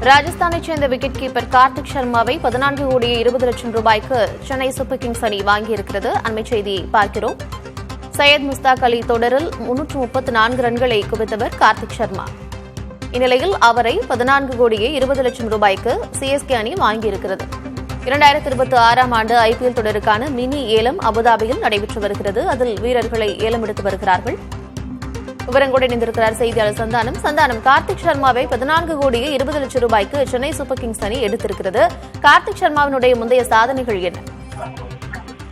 ராஜஸ்தானைச் சேர்ந்த wicket keeper Karthik சர்மாவை 14 கோடியே 20 லட்சம் ரூபாய்க்கு சென்னை சூப்பர் கிங்ஸ் அணி வாங்கியிருக்கிறது. அண்மைச் செய்தியை பார்க்கிறோம். சையத் முஸ்தாக் அலி தொடரில் 334 ரன்களை குவித்தவர் கார்த்திக் சர்மா. இந்நிலையில் அவரை 14 கோடியே 20 லட்சம் ரூபாய்க்கு சிஎஸ்கே அணி வாங்கியிருக்கிறது. 2026ஆம் ஆண்டு ஐபிஎல் தொடருக்கான மினி ஏலம் அபுதாபியில் நடைபெற்று வருகிறது. அதில் வீரர்களை ஏலம் எடுத்து வருகிறார்கள். விவரங்களோடு இணைந்திருக்கிறார் செய்தியாளர் சந்தானம். கார்த்திக் சர்மாவை 14 கோடியே 20 லட்சம் ரூபாய்க்கு சென்னை சூப்பர் கிங்ஸ் அணி எடுத்திருக்கிறது. கார்த்திக் சர்மாவினுடைய முந்தைய சாதனைகள் என்ன?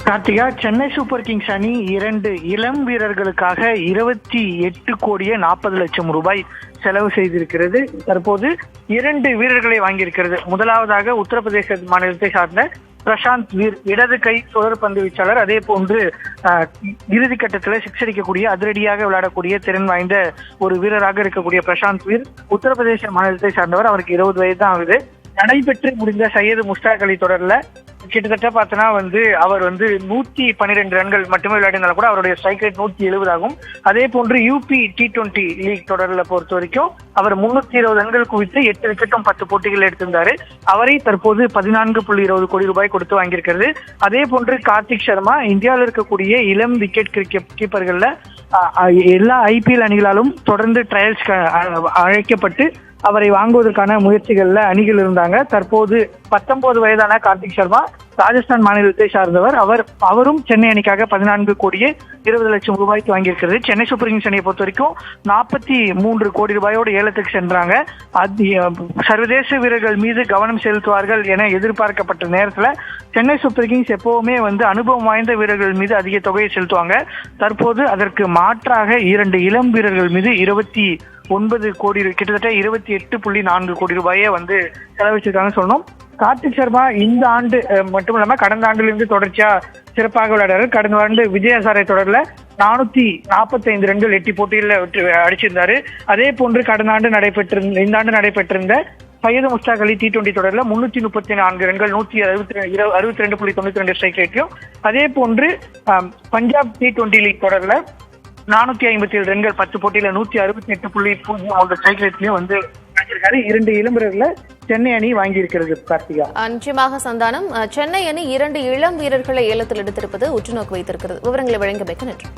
கார்த்திகா, சென்னை சூப்பர் கிங்ஸ் அணி 2 இளம் வீரர்களுக்காக 28 கோடியே 40 லட்சம் ரூபாய் செலவு செய்திருக்கிறது. தற்போது 2 வீரர்களை வாங்கியிருக்கிறது. முதலாவதாக உத்தரப்பிரதேச மாநிலத்தை சார்ந்த பிரசாந்த் வீர், இடது கை சுழற்பந்து வீச்சாளர். அதே போன்று இறுதிக்கட்டத்தில் சிக்ஸ் அடிக்கக்கூடிய, அதிரடியாக விளையாடக்கூடிய திறன் வாய்ந்த ஒரு வீரராக இருக்கக்கூடிய பிரசாந்த் வீர் உத்தரப்பிரதேச மாநிலத்தை சார்ந்தவர். அவருக்கு 20 வயது தான் ஆகுது. நடைபெற்று முடிந்த சையது முஸ்தாக் அலி தொடர்ல கிட்டத்தட்ட பார்த்தோன்னா அவர் 112 ரன்கள் மட்டுமே விளையாடினாலும் கூட அவருடைய ஸ்ட்ரைக் ரேட் 170 ஆகும். அதே போன்று யூபி T20 லீக் தொடரில் பொறுத்த வரைக்கும் அவர் 320 ரன்கள் குவித்து 8 விக்கெட்டும் 10 போட்டிகள் எடுத்திருந்தாரு. அவரை தற்போது 14.20 கோடி ரூபாய் கொடுத்து வாங்கியிருக்கிறது. அதே போன்று கார்த்திக் சர்மா இந்தியாவில் இருக்கக்கூடிய இளம் விக்கெட் கீப்பர்கள்ல எல்லா ஐபிஎல் அணிகளாலும் தொடர்ந்து ட்ரையல்ஸ் அழைக்கப்பட்டு அவரை வாங்குவதற்கான முயற்சிகள்ல அணிகள் இருந்தாங்க. தற்போது 19 வயதான கார்த்திக் சர்மா ராஜஸ்தான் மாநிலத்தை சார்ந்தவர். அவரும் சென்னை அணிக்காக 14 கோடியே 20 லட்சம் ரூபாய்க்கு வாங்கியிருக்கிறது. சென்னை சூப்பர் கிங்ஸ் அணியை பொறுத்த வரைக்கும் 43 கோடி ரூபாயோடு ஏலத்துக்கு சென்றாங்க. சர்வதேச வீரர்கள் மீது கவனம் செலுத்துவார்கள் என எதிர்பார்க்கப்பட்ட நேரத்தில் சென்னை சூப்பர் கிங்ஸ் எப்பவுமே அனுபவம் வாய்ந்த வீரர்கள் மீது அதிக தொகையை செலுத்துவாங்க. தற்போது அதற்கு மாற்றாக 2 இளம் வீரர்கள் மீது 29 கோடி, கிட்டத்தட்ட 28.4 கோடி ரூபாயை செலவழிச்சிருக்காங்க சொல்லணும். கார்த்திக் சர்மா இந்த ஆண்டு மட்டும் இல்லாம கடந்த ஆண்டிலிருந்து தொடர்ச்சியா சிறப்பாக விளையாடுறாரு. கடந்த ஆண்டு விஜயசாரை தொடர்ல 445 ரன்கள் 8 போட்டியில் அடிச்சிருந்தாரு. அதே போன்று இந்த ஆண்டு நடைபெற்றிருந்த சையது முஸ்தாக் அலி T20 தொடர்ல 334 ரன்கள் 162.92 ஸ்ட்ரைக் ரேட்டையும், அதே போன்று பஞ்சாப் T20 லீக் தொடர்ல 457 ரன்கள் 10 போட்டியில 168.0 ஸ்ட்ரைக் ரேட்லயும் வாங்கியிருக்காரு. 2 இளம் வீரர்களை சென்னை அணி வாங்கியிருக்கிறது. கார்த்திகா, நிச்சயமாக சந்தானம், சென்னை அணி 2 இளம் வீரர்களை ஏலத்தில் எடுத்திருப்பது உற்றுநோக்கு வைத்திருக்கிறது. விவரங்களை வழங்கியமைக்கு நன்றி.